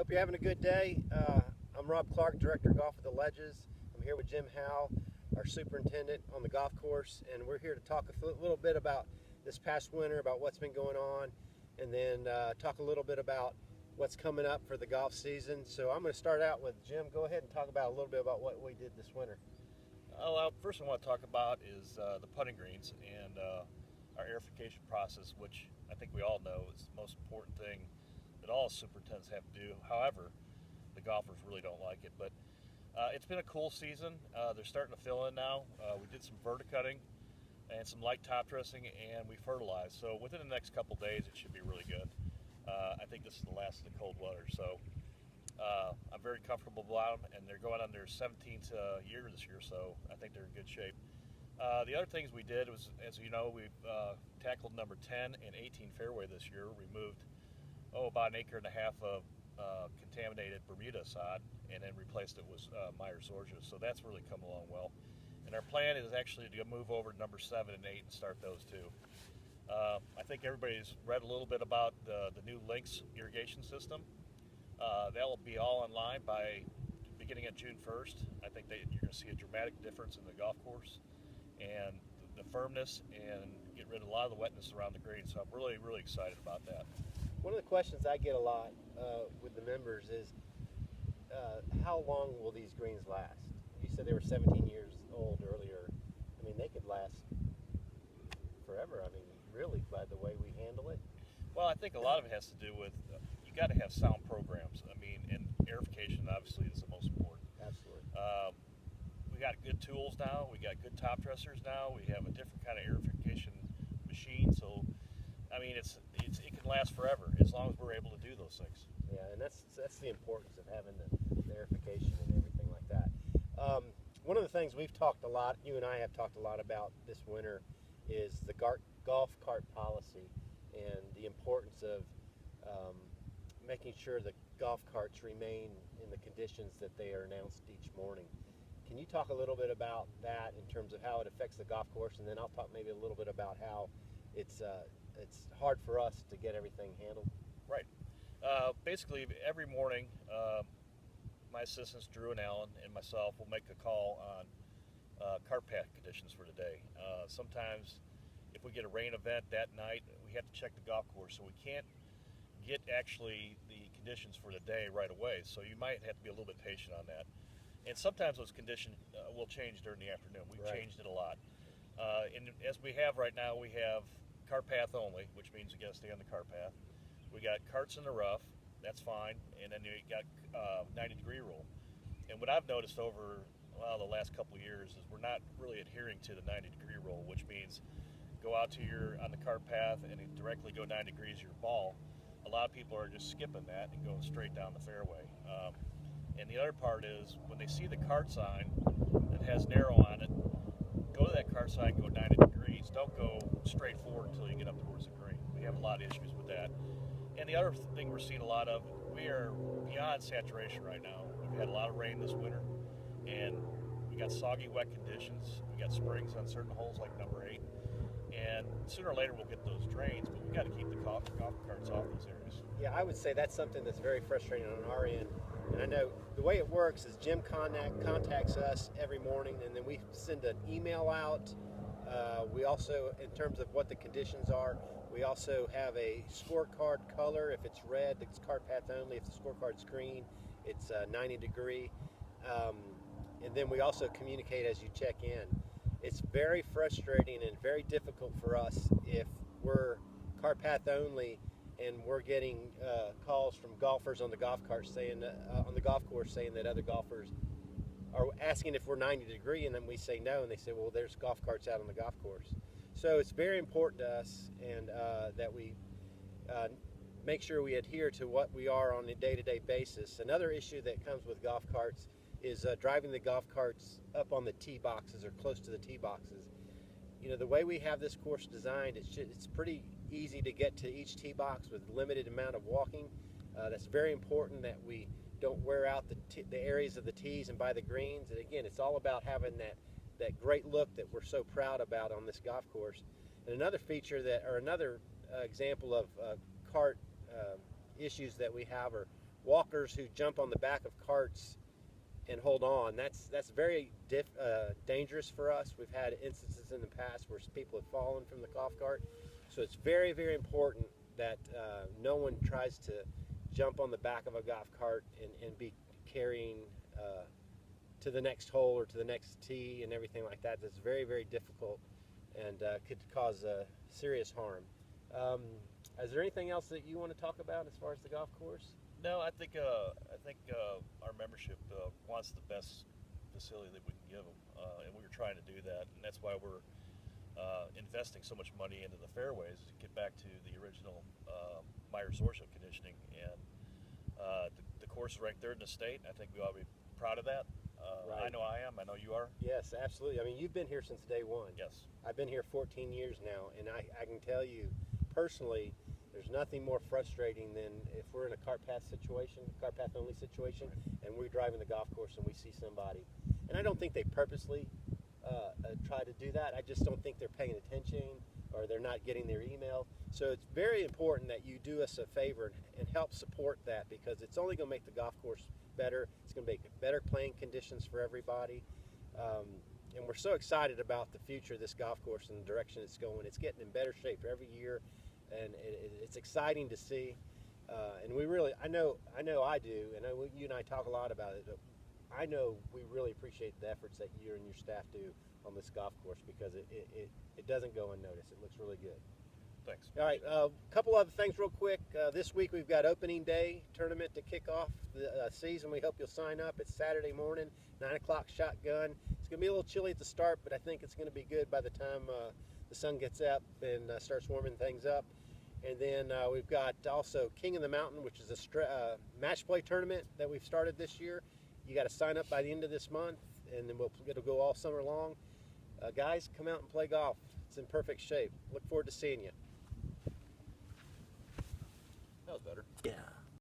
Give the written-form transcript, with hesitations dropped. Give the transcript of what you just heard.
Hope you're having a good day. I'm Rob Clark, Director of Golf at the Ledges. I'm here with Jim Howell, our superintendent on the golf course, and we're here to talk a little bit about this past winter, about what's been going on, and then talk a little bit about what's coming up for the golf season. So I'm going to start out with Jim. Go ahead and talk about a little bit about what we did this winter. First I want to talk about is the putting greens and our aerification process, which I think we all know is the most important thing that all superintendents have to do. However, the golfers really don't like it. But it's been a cool season. They're starting to fill in now. We did some verticutting and some light top dressing, and we fertilized. So within the next couple days, it should be really good. I think this is the last of the cold weather. So I'm very comfortable about them, and they're going on their 17th year this year, so I think they're in good shape. The other things we did was, as you know, we've tackled number 10 and 18 fairway this year. We moved about 1.5 acres of contaminated Bermuda sod, and then replaced it with Myers Zorgia. So that's really come along well. And our plan is actually to move over to number 7 and 8 and start those too. I think everybody's read a little bit about the new Lynx irrigation system. That will be all online by beginning of June 1st. I think that you're going to see a dramatic difference in the golf course and the firmness, and get rid of a lot of the wetness around the green. So I'm really, really excited about that. One of the questions I get a lot with the members is how long will these greens last? You said they were 17 years old earlier. I mean, they could last forever. I mean, really, by the way we handle it. Well, I think a lot of it has to do with you got to have sound programs. I mean, and aerification obviously is the most important. Absolutely. We got good tools now. We got good top dressers now. We have a different kind of aerification machine. So, I mean, it can last forever as long as we're able to do those things. Yeah, and that's the importance of having the aerification and everything like that. One of the things we've talked a lot, you and I have talked a lot about this winter, is the golf cart policy and the importance of making sure the golf carts remain in the conditions that they are announced each morning. Can you talk a little bit about that in terms of how it affects the golf course, and then I'll talk maybe a little bit about how it's hard for us to get everything handled? Right. Basically, every morning, my assistants Drew and Alan and myself will make a call on cart path conditions for today. Sometimes, if we get a rain event that night, we have to check the golf course, so we can't get actually the conditions for the day right away. So you might have to be a little bit patient on that. And sometimes those conditions will change during the afternoon. We've changed it a lot. And as we have right now, we have cart path only, which means you got to stay on the cart path. We got carts in the rough, that's fine. And then you got 90-degree rule. And what I've noticed over the last couple of years is we're not really adhering to the 90-degree rule, which means go out to on the cart path and directly go 90 degrees your ball. A lot of people are just skipping that and going straight down the fairway. And the other part is when they see the cart sign that has an arrow on it, go to that cart sign, go 90 degrees. Don't go straight forward until you get up towards the green. We have a lot of issues with that. And the other thing we're seeing a lot of, we are beyond saturation right now. We've had a lot of rain this winter, and we got soggy, wet conditions. We got springs on certain holes like number 8. And sooner or later we'll get those drains, but we got to keep the golf carts off those areas. Yeah, I would say that's something that's very frustrating on our end. And I know the way it works is Jim contacts us every morning, and then we send an email out. We also, in terms of what the conditions are, we also have a scorecard color. If it's red, it's cart path only. If the scorecard's green, it's 90 degree. And then we also communicate as you check in. It's very frustrating and very difficult for us if we're cart path only and we're getting calls from golfers on the golf cart saying on the golf course saying that other golfers are asking if we're 90 degree, and then we say no, and they say, well, there's golf carts out on the golf course. So it's very important to us, and that we make sure we adhere to what we are on a day-to-day basis. Another issue that comes with golf carts is driving the golf carts up on the tee boxes or close to the tee boxes. You know, the way we have this course designed, it's pretty easy to get to each tee box with limited amount of walking. That's very important that we don't wear out the areas of the tees and by the greens. And again, it's all about having that great look that we're so proud about on this golf course. And another feature that, or another example of cart issues that we have, or walkers who jump on the back of carts and hold on. That's very dangerous for us. We've had instances in the past where people have fallen from the golf cart. So it's very, very important that no one tries to jump on the back of a golf cart and be carrying to the next hole or to the next tee and everything like that. That's very, very difficult and could cause serious harm. Is there anything else that you want to talk about as far as the golf course? No, I think our membership wants the best facility that we can give them, and we were trying to do that, and that's why we're investing so much money into the fairways to get back to the original Myers-Zorcha conditioning, and the course is ranked third in the state. I think we ought to be proud of that. Right. I know I am. I know you are. Yes, absolutely. I mean, you've been here since day one. Yes. I've been here 14 years now, and I can tell you personally, there's nothing more frustrating than if we're in a cart path only situation, and we're driving the golf course and we see somebody. And I don't think they purposely try to do that. I just don't think they're paying attention or they're not getting their email. So it's very important that you do us a favor and help support that, because it's only going to make the golf course better. It's going to make better playing conditions for everybody. And we're so excited about the future of this golf course and the direction it's going. It's getting in better shape every year, and it's exciting to see. And we really, I know I do, and you and I talk a lot about it. I know we really appreciate the efforts that you and your staff do on this golf course, because it doesn't go unnoticed. It looks really good. Thanks. All right, a couple other things real quick. This week we've got opening day tournament to kick off the season. We hope you'll sign up. It's Saturday morning, 9 o'clock shotgun. It's going to be a little chilly at the start, but I think it's going to be good by the time the sun gets up and starts warming things up. And then we've got also King of the Mountain, which is a match play tournament that we've started this year. You got to sign up by the end of this month, and then it'll go all summer long. Guys, come out and play golf. It's in perfect shape. Look forward to seeing you. That was better. Yeah.